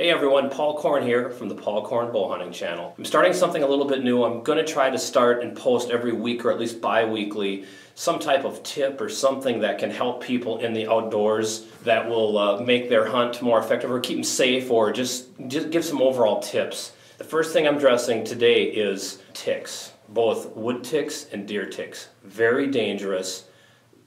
Hey everyone, Paul Korn here from the Paul Korn Bow Hunting Channel. I'm starting something a little bit new. I'm going to try to start and post every week or at least bi-weekly some type of tip or something that can help people in the outdoors that will make their hunt more effective or keep them safe or just give some overall tips. The first thing I'm addressing today is ticks, both wood ticks and deer ticks. Very dangerous.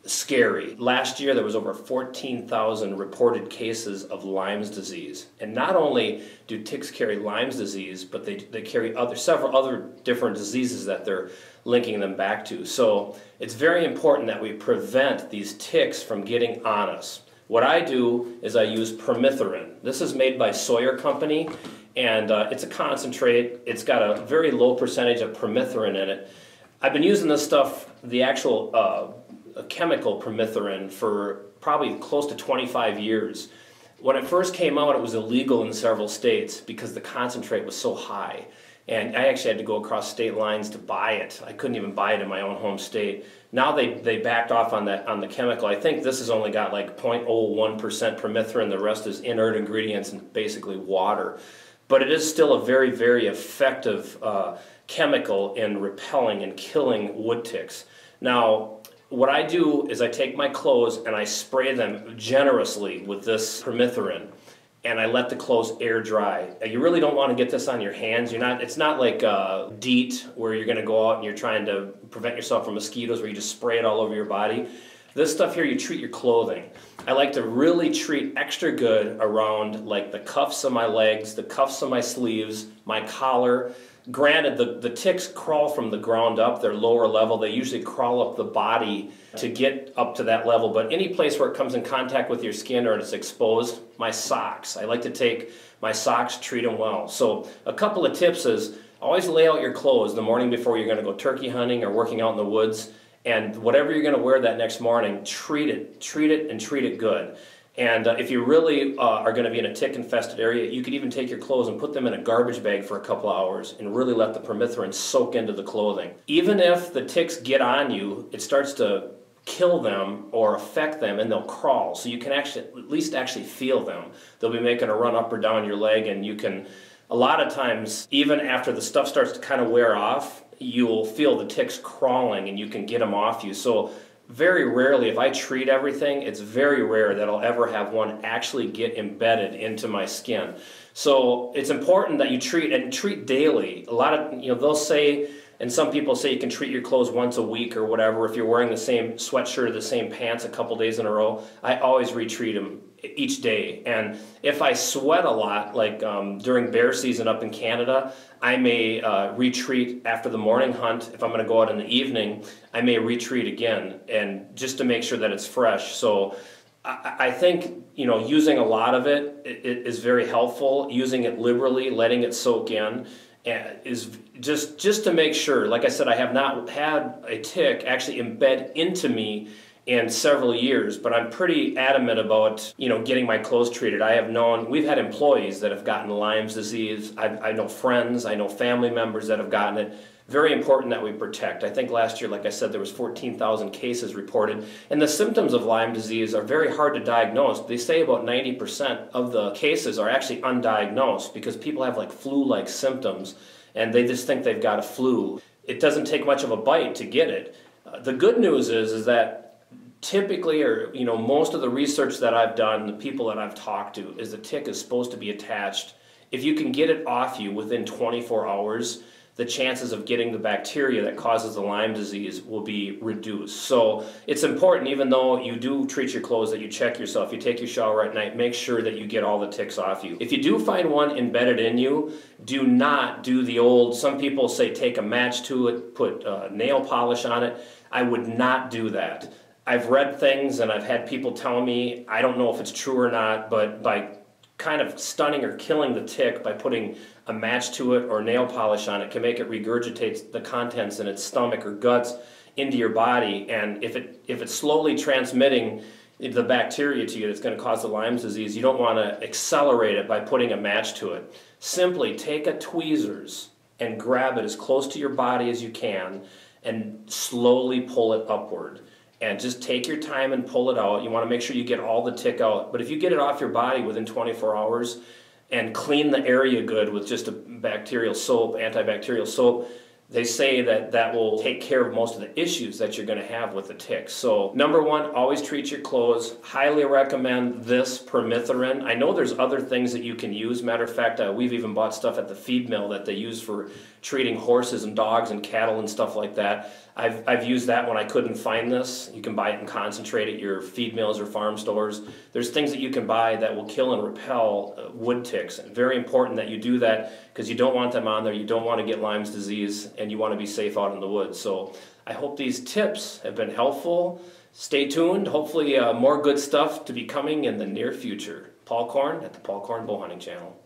Scary. Last year there was over 14,000 reported cases of Lyme disease. And not only do ticks carry Lyme disease, but they carry several other different diseases that they're linking them back to. So it's very important that we prevent these ticks from getting on us. What I do is I use permethrin. This is made by Sawyer Company, and it's a concentrate. It's got a very low percentage of permethrin in it. I've been using this stuff, the actual chemical permethrin, for probably close to 25 years. When it first came out, it was illegal in several states because the concentrate was so high. And I actually had to go across state lines to buy it. I couldn't even buy it in my own home state. Now they backed off on the chemical. I think this has only got like 0.01% permethrin. The rest is inert ingredients and basically water. But it is still a very, very effective chemical in repelling and killing wood ticks. Now, what I do is I take my clothes and I spray them generously with this permethrin, and I let the clothes air dry. You really don't want to get this on your hands. It's not like DEET where you're going to go out and you're trying to prevent yourself from mosquitoes where you just spray it all over your body. This stuff here, you treat your clothing. I like to really treat extra good around like the cuffs of my legs, the cuffs of my sleeves, my collar. Granted, the ticks crawl from the ground up, they're lower level. They usually crawl up the body to get up to that level, but any place where it comes in contact with your skin or it's exposed, my socks. I like to take my socks, treat them well. So a couple of tips is always lay out your clothes the morning before you're going to go turkey hunting or working out in the woods, and whatever you're going to wear that next morning, treat it and treat it good. And if you really are going to be in a tick-infested area, you could even take your clothes and put them in a garbage bag for a couple of hours and really let the permethrin soak into the clothing. Even if the ticks get on you, it starts to kill them or affect them and they'll crawl. So you can actually at least feel them. They'll be making a run up or down your leg, and you can, a lot of times, even after the stuff starts to kind of wear off, you'll feel the ticks crawling and you can get them off you. So very rarely, if I treat everything, it's very rare that I'll ever have one actually get embedded into my skin. So it's important that you treat daily. A lot of, they'll say, and some people say you can treat your clothes once a week or whatever. If you're wearing the same sweatshirt or the same pants a couple days in a row, I always retreat them each day. And if I sweat a lot, like during bear season up in Canada, I may retreat after the morning hunt. If I'm going to go out in the evening, I may retreat again, and just to make sure that it's fresh. So I think using a lot of it is very helpful. Using it liberally, letting it soak in, is just to make sure. Like I said, I have not had a tick actually embed into me in several years, but I'm pretty adamant about getting my clothes treated. We've had employees that have gotten Lyme disease. I know friends, I know family members that have gotten it. Very important that we protect. I think last year, like I said, there was 14,000 cases reported, and the symptoms of Lyme disease are very hard to diagnose. They say about 90% of the cases are actually undiagnosed because people have like flu-like symptoms and they just think they've got a flu. It doesn't take much of a bite to get it. The good news is that typically, or most of the research that I've done, the people that I've talked to, is the tick is supposed to be attached. If you can get it off you within 24 hours, the chances of getting the bacteria that causes the Lyme disease will be reduced. So it's important, even though you do treat your clothes, that you check yourself. You take your shower at night, make sure that you get all the ticks off you. If you do find one embedded in you, do not do the old, some people say take a match to it, put nail polish on it. I would not do that. I've read things and I've had people tell me, I don't know if it's true or not, but by kind of stunning or killing the tick by putting a match to it or nail polish on it can make it regurgitate the contents in its stomach or guts into your body. And if it's slowly transmitting the bacteria to you that's going to cause the Lyme disease, you don't want to accelerate it by putting a match to it. Simply take a tweezers and grab it as close to your body as you can and slowly pull it upward. And just take your time and pull it out. You want to make sure you get all the tick out. But if you get it off your body within 24 hours, and clean the area good with just a bacterial soap, antibacterial soap, they say that that will take care of most of the issues that you're going to have with the ticks. So number one, always treat your clothes. Highly recommend this permethrin. I know there's other things that you can use. Matter of fact, we've even bought stuff at the feed mill that they use for treating horses and dogs and cattle and stuff like that. I've used that when I couldn't find this. You can buy it in concentrate at your feed mills or farm stores. There's things that you can buy that will kill and repel wood ticks. Very important that you do that because you don't want them on there. You don't want to get Lyme disease, and you want to be safe out in the woods. So I hope these tips have been helpful. Stay tuned. Hopefully more good stuff to be coming in the near future. Paul Korn at the Paul Korn Bowhunting Channel.